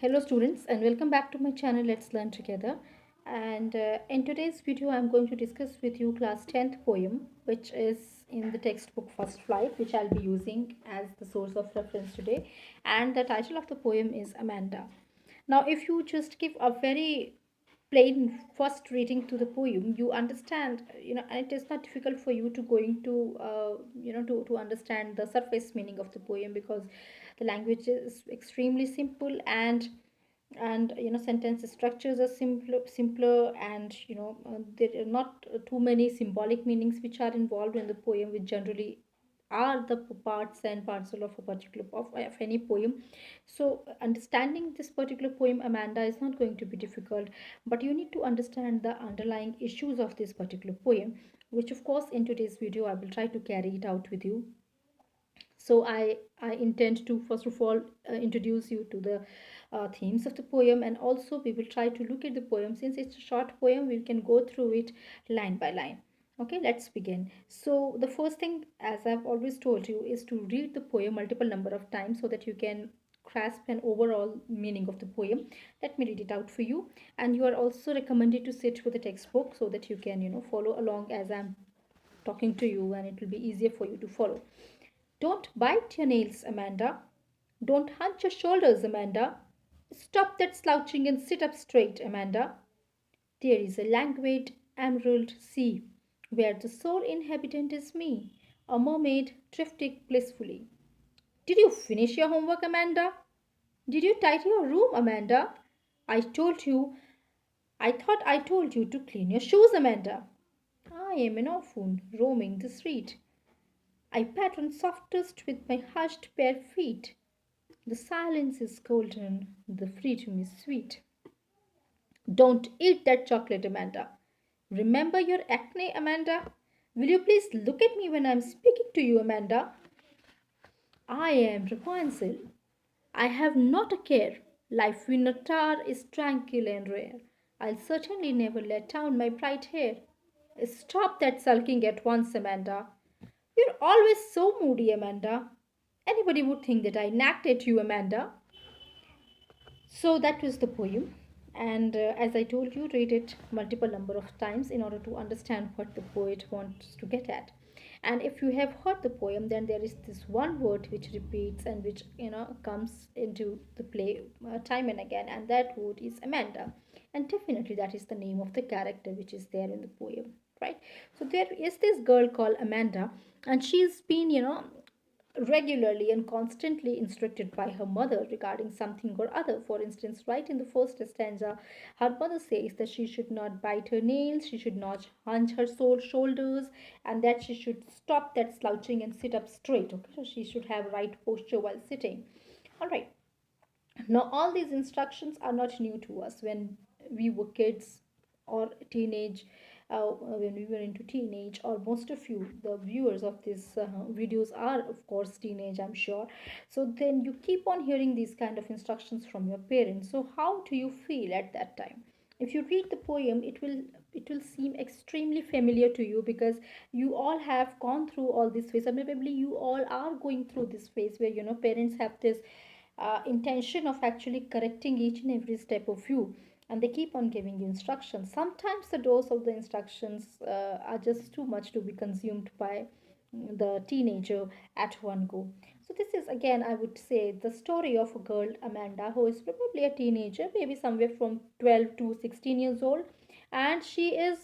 Hello students and welcome back to my channel. Let's learn together. And in today's video I'm going to discuss with you class 10th poem, which is in the textbook First Flight, which I'll be using as the source of reference today. And the title of the poem is Amanda. Now if you just give a very plain first reading to the poem, you understand, and it is not difficult for you to going to to understand the surface meaning of the poem, because the language is extremely simple, and sentence structures are simpler, and there are not too many symbolic meanings which are involved in the poem, which generally are the parts and parcel of a particular of any poem. So understanding this particular poem, Amanda, is not going to be difficult, but you need to understand the underlying issues of this particular poem, which of course in today's video I will try to carry it out with you. So I intend to first of all introduce you to the themes of the poem, and also we will try to look at the poem. Since it's a short poem, we can go through it line by line. Okay, let's begin. So the first thing, as I've always told you, is to read the poem multiple number of times so that you can grasp an overall meaning of the poem. Let me read it out for you, and you are also recommended to sit with the textbook so that you can follow along as I'm talking to you, and it will be easier for you to follow. Don't bite your nails, Amanda. Don't hunch your shoulders, Amanda. Stop that slouching and sit up straight, Amanda. There is a languid emerald sea where the sole inhabitant is me, a mermaid drifting blissfully. Did you finish your homework, Amanda? Did you tidy your room, Amanda? I told you, I thought I told you to clean your shoes, Amanda. I am an orphan roaming the street. I pattern softest with my hushed bare feet. The silence is golden, the freedom is sweet. Don't eat that chocolate, Amanda. Remember your acne, Amanda? Will you please look at me when I'm speaking to you, Amanda? I am Rapunzel. I have not a care. Life in a tower is tranquil and rare. I'll certainly never let down my bright hair. Stop that sulking at once, Amanda. You're always so moody, Amanda. Anybody would think that I nagged at you, Amanda. So that was the poem, and as I told you, read it multiple number of times in order to understand what the poet wants to get at. And if you have heard the poem, then there is this one word which repeats and which comes into the play time and again, and that word is Amanda. And definitely that is the name of the character which is there in the poem, right? So there is this girl called Amanda, and she's been regularly and constantly instructed by her mother regarding something or other. For instance, right in the first stanza, her mother says that she should not bite her nails, she should not hunch her shoulders, and that she should stop that slouching and sit up straight. Okay, so she should have right posture while sitting. All right. Now, all these instructions are not new to us when we were kids or teenage, when we were into teenage, or most of you, the viewers of these videos, are of course teenage, I'm sure. So then you keep on hearing these kind of instructions from your parents. So how do you feel at that time? If you read the poem, it will seem extremely familiar to you, because you all have gone through all this phase, or maybe you all are going through this phase where parents have this intention of actually correcting each and every step of you, and they keep on giving you instructions. Sometimes the dose of the instructions are just too much to be consumed by the teenager at one go. So this is, again, I would say, the story of a girl, Amanda, who is probably a teenager, maybe somewhere from 12 to 16 years old, and she is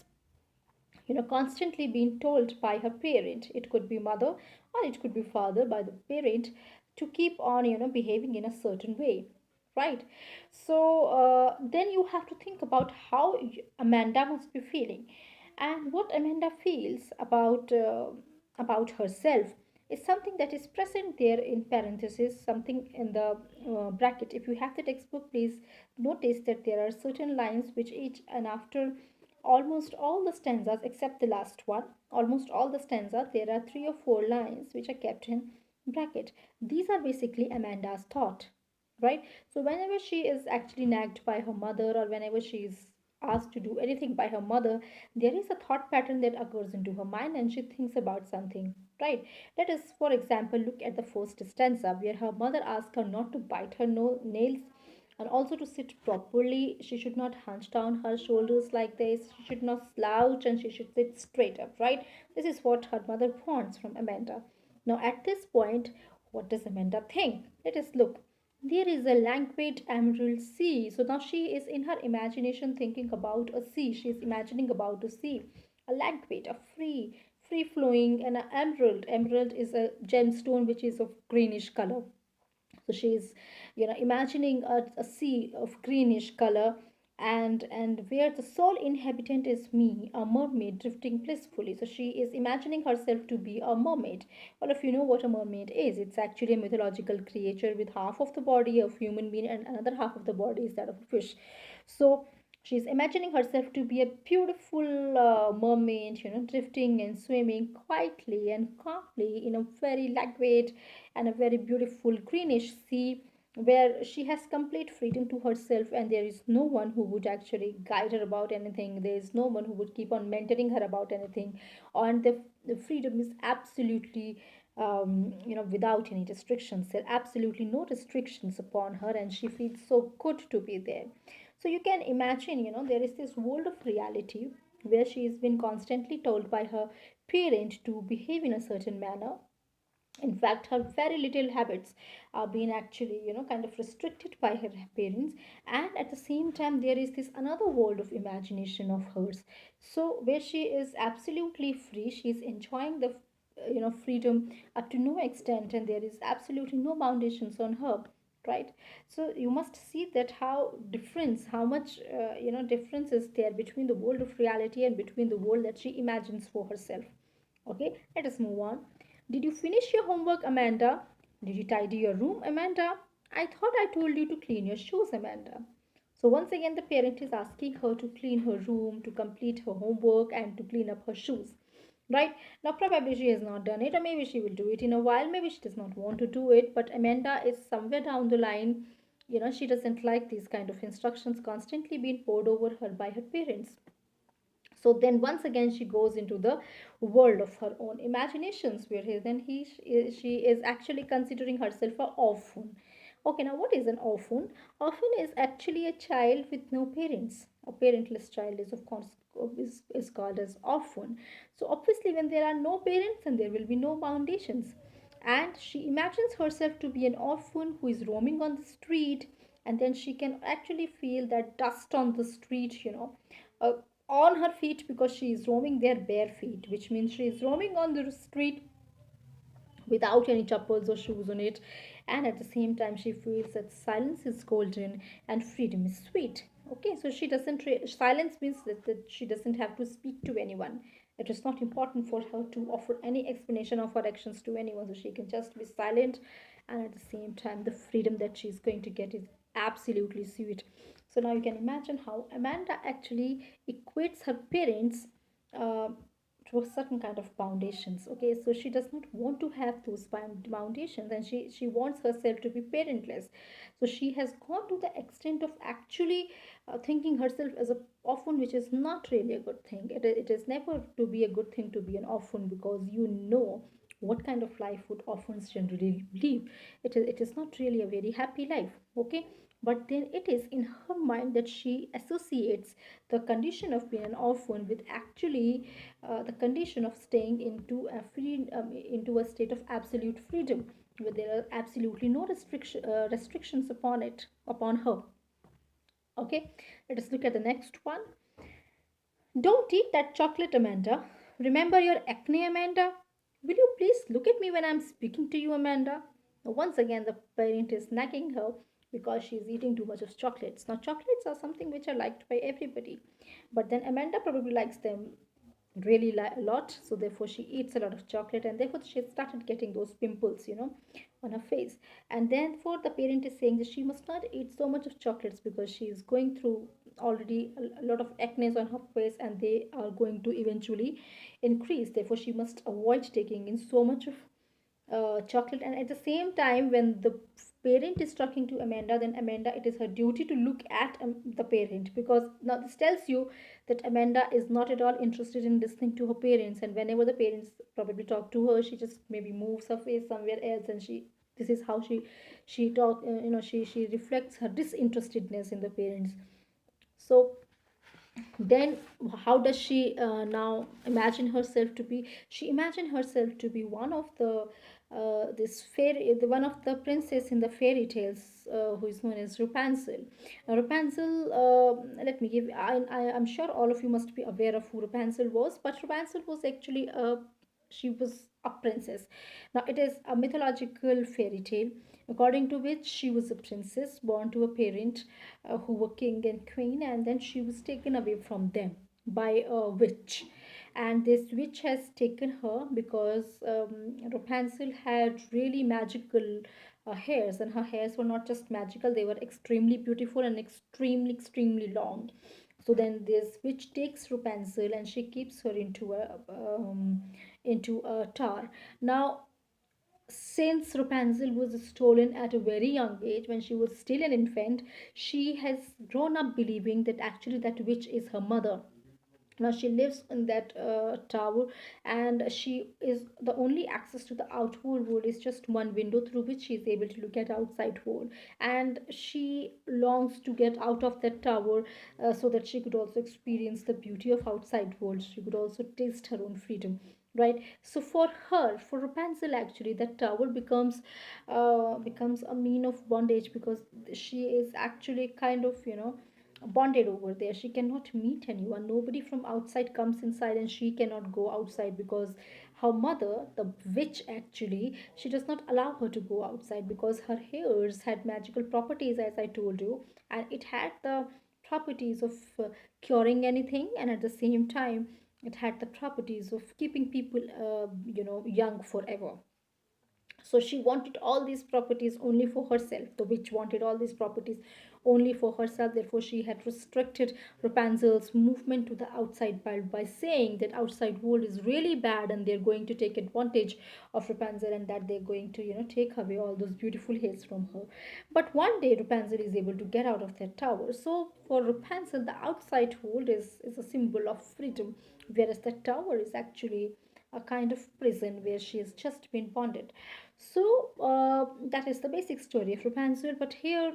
constantly being told by her parent, it could be mother or it could be father, by the parent, to keep on behaving in a certain way, right? So then you have to think about how Amanda must be feeling, and what Amanda feels about herself is something that is present there in parenthesis, something in the bracket. If you have the textbook, please notice that there are certain lines which each and after almost all the stanzas except the last one, almost all the stanzas, there are 3 or 4 lines which are kept in bracket. These are basically Amanda's thought, right? So whenever she is actually nagged by her mother, or whenever she is asked to do anything by her mother, there is a thought pattern that occurs into her mind, and she thinks about something, right? Let us, for example, look at the first stanza where her mother asks her not to bite her nails, And also to sit properly, she should not hunch down her shoulders like this. She should not slouch and she should sit straight up, right? This is what her mother wants from Amanda. Now, at this point, what does Amanda think? Let us look. There is a languid emerald sea. So now she is in her imagination thinking about a sea. She is imagining about a sea, a languid, a free flowing, and an emerald. Emerald is a gemstone which is of greenish color. So she's, imagining a sea of greenish color, and where the sole inhabitant is me, a mermaid drifting blissfully. So she is imagining herself to be a mermaid. Well, if you know what a mermaid is, it's actually a mythological creature with half of the body of human being and another half of the body is that of a fish. So she's imagining herself to be a beautiful mermaid, drifting and swimming quietly and calmly in a very lightweight and a very beautiful greenish sea, where she has complete freedom to herself, and there is no one who would actually guide her about anything. There is no one who would keep on mentoring her about anything, and the freedom is absolutely, without any restrictions. There are absolutely no restrictions upon her, and she feels so good to be there. So you can imagine, there is this world of reality where she has been constantly told by her parent to behave in a certain manner. In fact, her very little habits are being actually, kind of restricted by her parents. And at the same time, there is this another world of imagination of hers. So where she is absolutely free, she is enjoying the freedom up to no extent, and there is absolutely no foundations on her, right? So you must see that how much difference is there between the world of reality and between the world that she imagines for herself. Okay, let us move on. Did you finish your homework, Amanda? Did you tidy your room, Amanda? I thought I told you to clean your shoes, Amanda. So once again, the parent is asking her to clean her room, to complete her homework, and to clean up her shoes. Right now, probably she has not done it, or maybe she will do it in a while. Maybe she does not want to do it, but Amanda is somewhere down the line. She doesn't like these kind of instructions constantly being poured over her by her parents. So then once again she goes into the world of her own imaginations, where she is actually considering herself a orphan. Okay, now what is an orphan? Orphan is actually a child with no parents. A parentless child is of course is called as orphan. So obviously when there are no parents, then there will be no foundations, and she imagines herself to be an orphan who is roaming on the street, and then she can actually feel that dust on the street, uh, on her feet, because she is roaming there bare feet, which means she is roaming on the street without any chappals or shoes on it. And at the same time she feels that silence is golden and freedom is sweet. Okay, so she doesn't silence means that she doesn't have to speak to anyone. It is not important for her to offer any explanation of her actions to anyone, so she can just be silent. And at the same time, the freedom that she's going to get is absolutely sweet. So now you can imagine how Amanda actually equates her parents uh, to a certain kind of foundations. Okay, so she does not want to have those foundations, and she wants herself to be parentless. So she has gone to the extent of actually thinking herself as a orphan, which is not really a good thing. It is never to be a good thing to be an orphan, because what kind of life would orphans generally live. It is not really a very happy life. Okay, but then it is in her mind that she associates the condition of being an orphan with actually the condition of staying into a state of absolute freedom, where there are absolutely no restrictions upon her. Okay, let us look at the next one. Don't eat that chocolate, Amanda. Remember your acne, Amanda? Will you please look at me when I'm speaking to you, Amanda? Now, once again, the parent is nagging her because she's eating too much of chocolates. Now, chocolates are something which are liked by everybody, but then Amanda probably likes them really a lot, so therefore she eats a lot of chocolate, and therefore she started getting those pimples, on her face. And therefore the parent is saying that she must not eat so much of chocolates because she is going through already a lot of acne on her face, and they are going to eventually increase. Therefore she must avoid taking in so much of chocolate. And at the same time, when the parent is talking to Amanda, then Amanda, it is her duty to look at the parent, because now this tells you that Amanda is not at all interested in listening to her parents, and whenever the parents probably talk to her, she just maybe moves her face somewhere else, and she This is how she taught, she reflects her disinterestedness in the parents. So then how does she now imagine herself to be? She imagined herself to be one of the this fairy the one of the princess in the fairy tales, who is known as Rapunzel. Now Rapunzel, let me give I'm sure all of you must be aware of who Rapunzel was, but Rapunzel was actually a she was a princess. Now it is a mythological fairy tale according to which she was a princess born to a parent who were king and queen, and then she was taken away from them by a witch. And this witch has taken her because Rapunzel had really magical hairs, and her hairs were not just magical, they were extremely beautiful and extremely long. So then this witch takes Rapunzel and she keeps her into a tower. Now since Rapunzel was stolen at a very young age, when she was still an infant, she has grown up believing that actually that witch is her mother. Now she lives in that tower, and she is the only access to the outward world is just one window through which she is able to look at outside world. And she longs to get out of that tower, so that she could also experience the beauty of outside world. She could also taste her own freedom, right? So for her, for Rapunzel, actually that tower becomes a mean of bondage, because she is actually kind of, bonded over there. She cannot meet anyone. Nobody from outside comes inside, and she cannot go outside because her mother, the witch, actually, she does not allow her to go outside because her hairs had magical properties, as I told you, and it had the properties of curing anything, and at the same time, it had the properties of keeping people, young forever. So she wanted all these properties only for herself. The witch wanted all these properties only for herself. Therefore, she had restricted Rapunzel's movement to the outside world by saying that outside world is really bad and they're going to take advantage of Rapunzel, and that they're going to, take away all those beautiful hairs from her. But one day Rapunzel is able to get out of that tower. So for Rapunzel, the outside world is a symbol of freedom, whereas the tower is actually a kind of prison where she has just been bonded. So that is the basic story of Rapunzel. But here,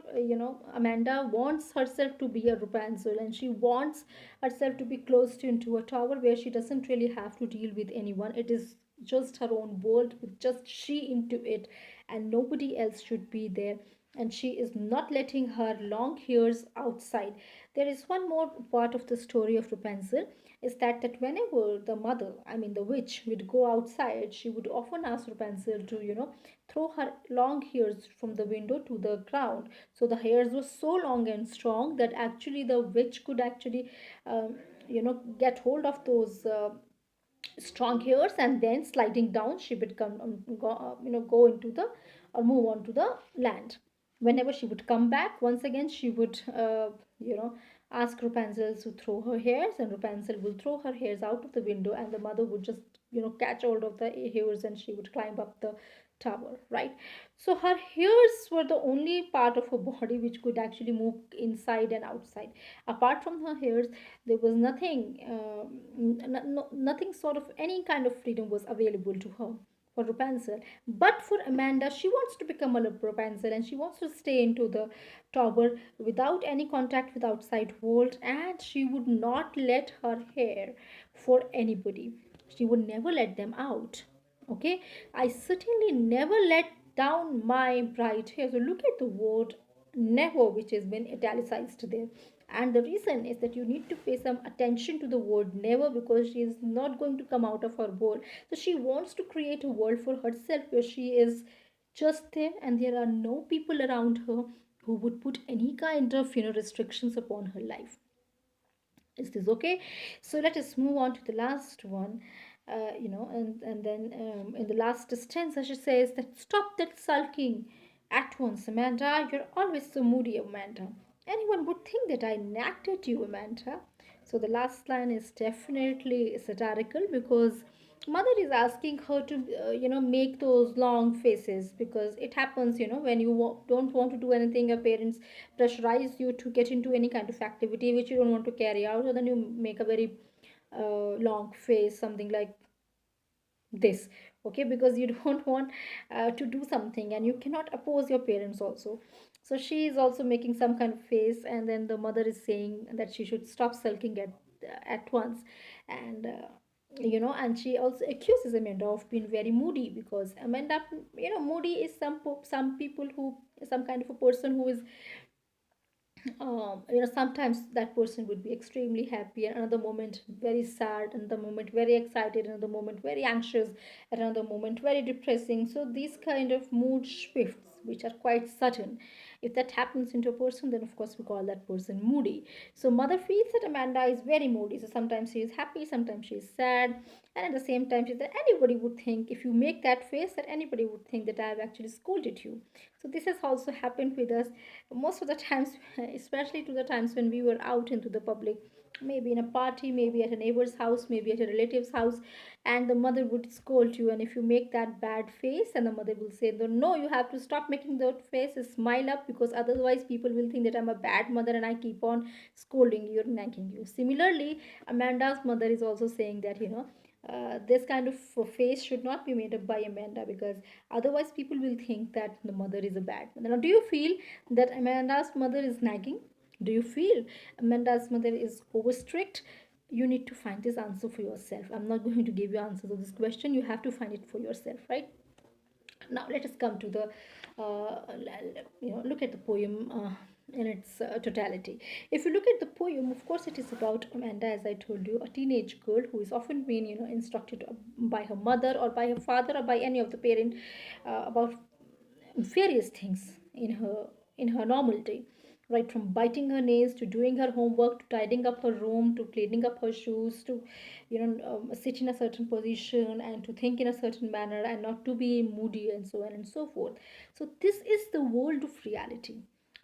Amanda wants herself to be a Rapunzel, and she wants herself to be closed into a tower where she doesn't really have to deal with anyone. It is just her own world with just she into it, and nobody else should be there. And she is not letting her long hairs outside. There is one more part of the story of Rapunzel, is that whenever the mother, I mean the witch, would go outside, she would often ask Rapunzel to, throw her long hairs from the window to the ground. So the hairs were so long and strong that actually the witch could actually, get hold of those strong hairs, and then sliding down she would come, go into the, or move on to the land. Whenever she would come back once again, she would, you know ask Rapunzel to throw her hairs, and Rapunzel will throw her hairs out of the window, and the mother would just, catch hold of the hairs, and she would climb up the tower, right? So her hairs were the only part of her body which could actually move inside and outside. Apart from her hairs, there was nothing, nothing sort of any kind of freedom was available to her for Rapunzel. But for Amanda, she wants to become a Rapunzel, and she wants to stay into the tower without any contact with outside world, and she would not let her hair for anybody. She would never let them out. Okay, I certainly never let down my bright hair. So look at the word never, which has been italicized there. And the reason is that you need to pay some attention to the word never, because she is not going to come out of her world. So she wants to create a world for herself where she is just there, and there are no people around her who would put any kind of, restrictions upon her life. Is this okay? So let us move on to the last one. And then, in the last stanza she says that, stop that sulking at once, Amanda. You're always so moody, Amanda. Anyone would think that I nagged at you, Amanda. So the last line is definitely satirical, because mother is asking her to, make those long faces, because it happens, when you don't want to do anything, your parents pressurize you to get into any kind of activity which you don't want to carry out, so then you make a very long face, something like this, okay, because you don't want to do something, and you cannot oppose your parents also. So she is also making some kind of face, and then the mother is saying that she should stop sulking at once. And and she also accuses Amanda of being very moody, because Amanda, moody is some people who, some kind of a person who is, sometimes that person would be extremely happy, and another moment very sad, another moment very excited, another moment very anxious, another moment very depressing. So these kind of mood shifts, which are quite sudden, if that happens into a person, then of course we call that person moody. So mother feels that Amanda is very moody, so sometimes she is happy, sometimes she is sad, and at the same time she said anybody would think, if you make that face, that anybody would think that I have actually scolded you. So this has also happened with us most of the times, especially to the times when we were out into the public, maybe in a party, maybe at a neighbor's house, maybe at a relative's house, and the mother would scold you, and if you make that bad face, and the mother will say, no, you have to stop making that face, smile up, because otherwise people will think that I'm a bad mother and I keep on scolding you and nagging you. Similarly, Amanda's mother is also saying that, this kind of face should not be made up by Amanda, because otherwise people will think that the mother is a bad mother. Now, do you feel that Amanda's mother is nagging? Do you feel Amanda's mother is over strict? You need to find this answer for yourself. I'm not going to give you answers to this question. You have to find it for yourself, right? Now let us come to the look at the poem in its totality. If you look at the poem, of course it is about Amanda, as I told you, a teenage girl who is often being instructed by her mother or by her father or by any of the parent about various things in her normal day, right from biting her nails to doing her homework to tidying up her room to cleaning up her shoes to sit in a certain position and to think in a certain manner and not to be moody and so on and so forth. So this is the world of reality,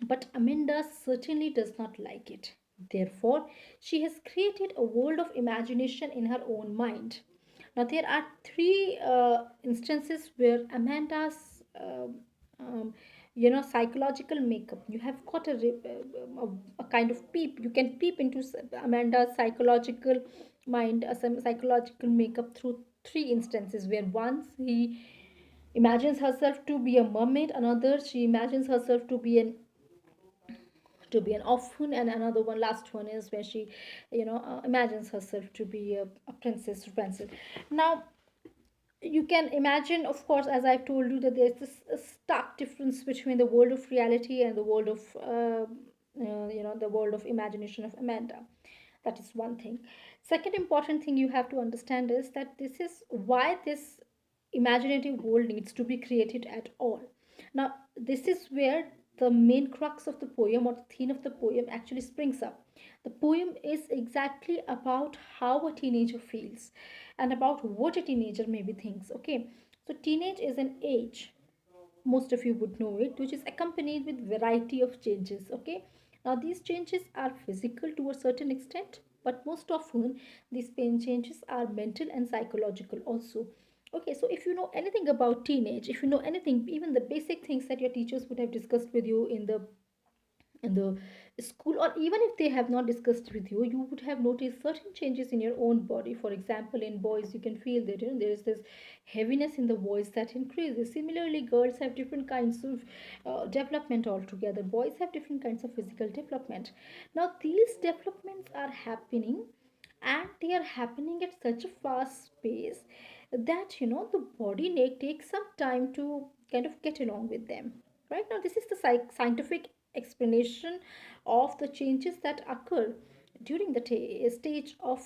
but Amanda certainly does not like it. Therefore, she has created a world of imagination in her own mind. Now, there are three instances where Amanda's, psychological makeup. You have got a kind of peep. You can peep into Amanda's psychological mind, some psychological makeup through three instances. Where once he imagines herself to be a mermaid, another she imagines herself to be an orphan, and another one, last one, is where she imagines herself to be a princess Rapunzel. Now you can imagine, of course, as I've told you, that there's this stark difference between the world of reality and the world of the world of imagination of Amanda. That is one thing. Second important thing you have to understand is that this is why this imaginative world needs to be created at all. Now this is where the main crux of the poem, or the theme of the poem, actually springs up. The poem is exactly about how a teenager feels and about what a teenager maybe thinks. Okay, so teenage is an age, most of you would know it, which is accompanied with variety of changes. Okay, now these changes are physical to a certain extent, but most often these pain changes are mental and psychological also. Okay, so if you know anything about teenage, if you know anything, even the basic things that your teachers would have discussed with you in the school, or even if they have not discussed with you, you would have noticed certain changes in your own body. For example, in boys you can feel that there is this heaviness in the voice that increases. Similarly, girls have different kinds of development altogether. Boys have different kinds of physical development. Now these developments are happening, and they are happening at such a fast pace that the body takes some time to kind of get along with them. Right now, this is the scientific explanation of the changes that occur during the stage of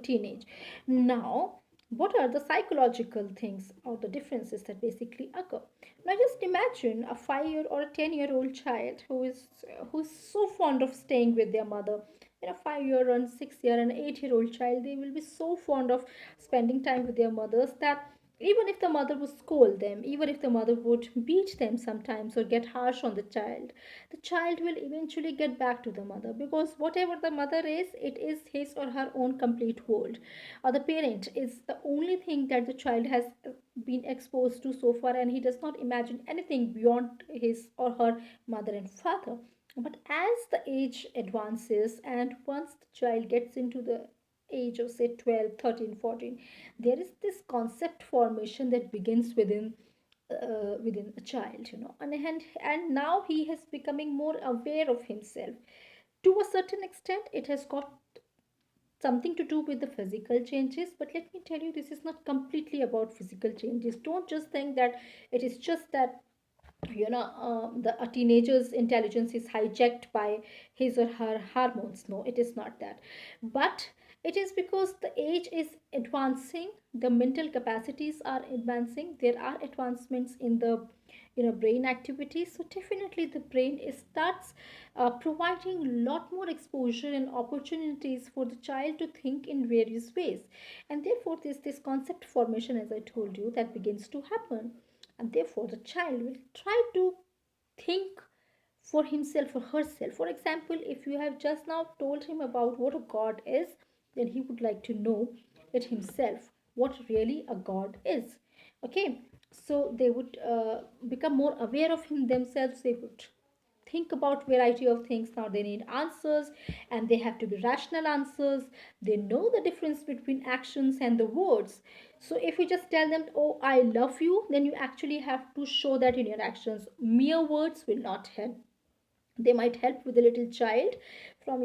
teenage. Now, what are the psychological things or the differences that basically occur? Now, just imagine a 5 year or a 10-year-old child who's so fond of staying with their mother. 5 year and 6 year and 8-year-old child, they will be so fond of spending time with their mothers that even if the mother would scold them, even if the mother would beat them sometimes or get harsh on the child will eventually get back to the mother, because whatever the mother is, it is his or her own complete world. Or the parent is the only thing that the child has been exposed to so far, and he does not imagine anything beyond his or her mother and father. But as the age advances, and once the child gets into the age of say 12, 13, 14, there is this concept formation that begins within a child, and now he is becoming more aware of himself. To a certain extent, it has got something to do with the physical changes, but let me tell you, this is not completely about physical changes. Don't just think that it is just that a teenager's intelligence is hijacked by his or her hormones. No, it is not that, but it is because the age is advancing, the mental capacities are advancing, there are advancements in the brain activity. So definitely the brain is starts providing a lot more exposure and opportunities for the child to think in various ways, and therefore this concept formation, as I told you, that begins to happen, and therefore the child will try to think for himself or herself. For example, if you have just now told him about what a god is, then he would like to know it himself what really a god is. Okay, so they would become more aware of him themselves. They would think about variety of things. Now they need answers, and they have to be rational answers. They know the difference between actions and the words. So if you just tell them, oh, I love you, then you actually have to show that in your actions. Mere words will not help. They might help with a little child from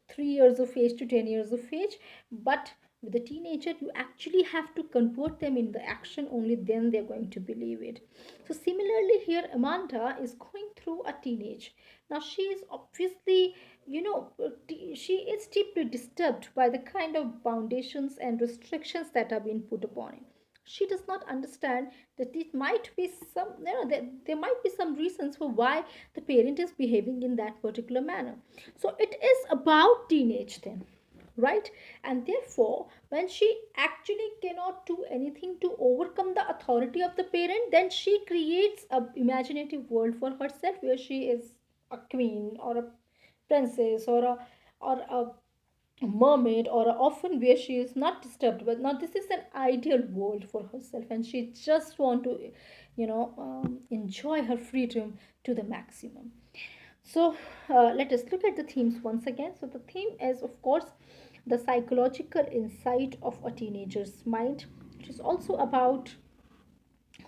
3 years of age to 10 years of age, but with a teenager you actually have to convert them in the action. Only then they're going to believe it. So similarly here, Amanda is going through a teenage. Now she is obviously, she is deeply disturbed by the kind of foundations and restrictions that are being put upon it. She does not understand that it might be some, there might be some reasons for why the parent is behaving in that particular manner. So it is about teenage then, right? And therefore when she actually cannot do anything to overcome the authority of the parent, then she creates a imaginative world for herself where she is a queen or a princess or a mermaid or a orphan where she is not disturbed. But now this is an ideal world for herself, and she just want to enjoy her freedom to the maximum. So let us look at the themes once again. So the theme is, of course, the psychological insight of a teenager's mind. It is also about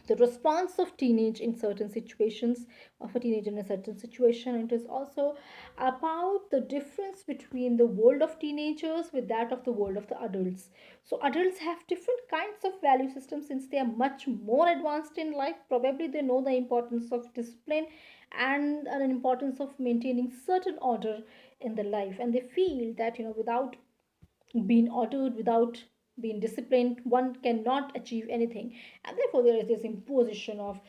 the response of teenage in certain situations, of a teenager in a certain situation. It is also about the difference between the world of teenagers with that of the world of the adults. So adults have different kinds of value systems. Since they are much more advanced in life, probably they know the importance of discipline and an importance of maintaining certain order in the life, and they feel that without being ordered, without being disciplined, one cannot achieve anything. And therefore there is this imposition of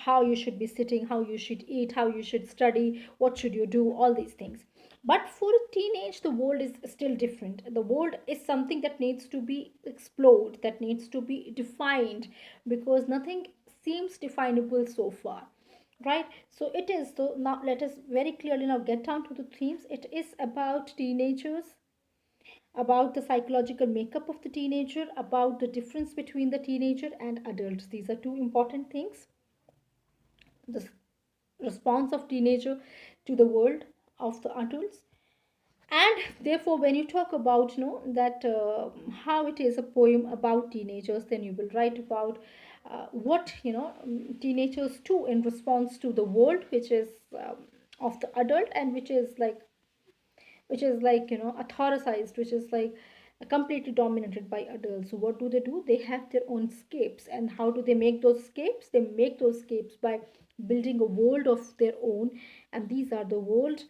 how you should be sitting, how you should eat, how you should study, what should you do, all these things. But for a teenage, the world is still different. The world is something that needs to be explored, that needs to be defined, because nothing seems definable so far, right? So it is, so now let us very clearly now get down to the themes. It is about teenagers, about the psychological makeup of the teenager, about the difference between the teenager and adults. These are two important things. The response of teenager to the world of the adults. And therefore when you talk about that how it is a poem about teenagers, then you will write about what teenagers do in response to the world, which is of the adult, and which is like authorized, which is like completely dominated by adults. So what do? They have their own escapes. And how do they make those escapes? They make those escapes by building a world of their own, and these are the world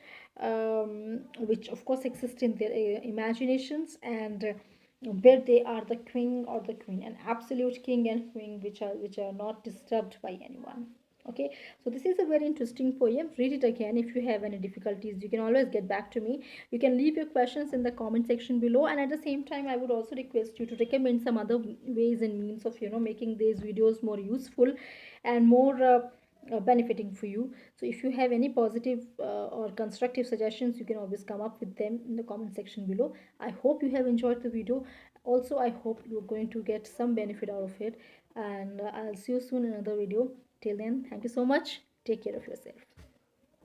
which of course exist in their imaginations, and where they are the king or the queen, an absolute king and queen, which are not disturbed by anyone. Okay, so this is a very interesting poem. Read it again. If you have any difficulties, you can always get back to me. You can leave your questions in the comment section below, and at the same time I would also request you to recommend some other ways and means of making these videos more useful and more benefiting for you. So if you have any positive or constructive suggestions, you can always come up with them in the comment section below. I hope you have enjoyed the video. Also, I hope you're going to get some benefit out of it, and I'll see you soon in another video. Till then, thank you so much. Take care of yourself.